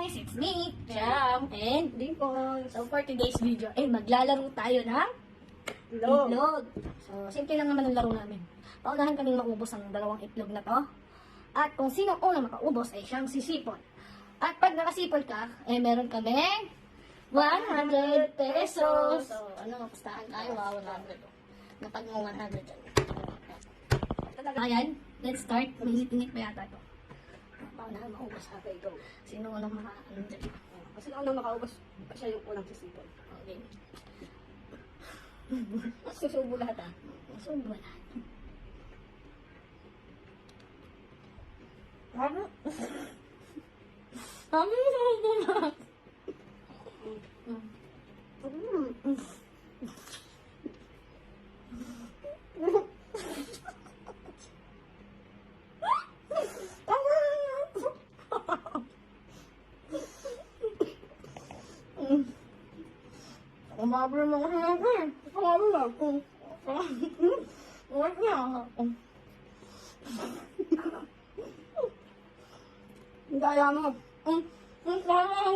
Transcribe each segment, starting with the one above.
guys! It's me, Jam, and Dimple. So for today's video, maglalaro tayo ng itlog. So, simple lang naman ang laro namin. Paunahan kaming maubos ang dalawang itlog na to. At kung sino unang makaubos ay siyang sisipon. At pag nakasipon ka, meron kaming 100 pesos. So, pustahan tayo, 100. Napag mo 100 dyan. Ayan, let's start. Mainit-init pa yata ito. Paunahan maubos. Okay, go. Sino unang makaano dyan? Kasi unang makaubos, siya yung unang sisipon. Okay. Susubo lahat ah. Subo lahat. Kami subo lahat. Kumabro mo kasi ako eh. Kumabro lang. Uwag niya ako. Gaya mo. Kaya mo.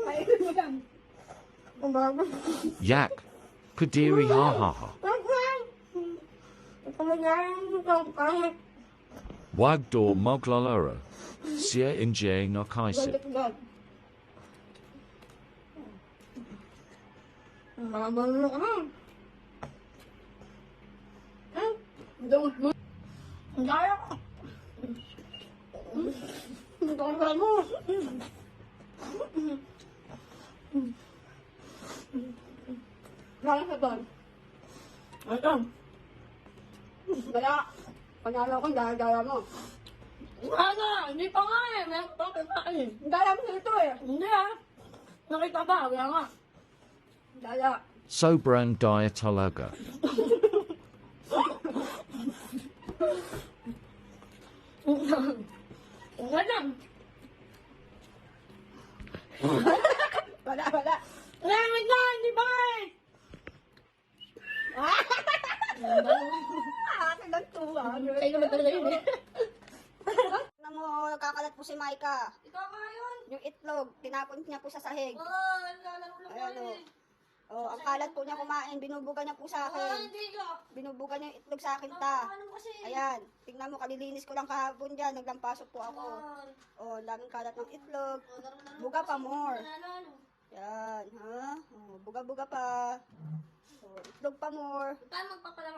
Kainin mo lang. Kumabro. Yak. Kadiri ha ha ha. Wagdor Moglalura. Sia inje no kaisip. Kumabro ka na. Kaya ko. Kaya mo. Kaya sa doon. Ito. Kaya, panalo ko, gaya mo. Ano? Hindi pa nga eh. May bakit pa eh. Gaya mo nito eh. Hindi ah. Nakita ba? Kaya nga. Gaya. Sobrang dia talaga. Nga lang. Wala. Wait na! Hindi ba eh? Ate lang tuwa. Kayo naman talaga yun eh. Alam mo, nagkakalat po si Maika. Ikaw nga yun. Yung itlog, tinapon niya po sa sahig. Lalaro lang Ayan yun eh. Oh, ang kalat po niya kumain, binubuga niya po sa akin. Hindi ka. Binubuga niya yung itlog sa akin ta. Ano kasi? Ayan, tingnan mo, kalilinis ko lang kahapon dyan, naglampasok po ako. Oh, daming kalat ng itlog. Buga pa more. Yan, ha? Oh, buga-buga pa. Oh, itlog pa more. Paano magpapalaro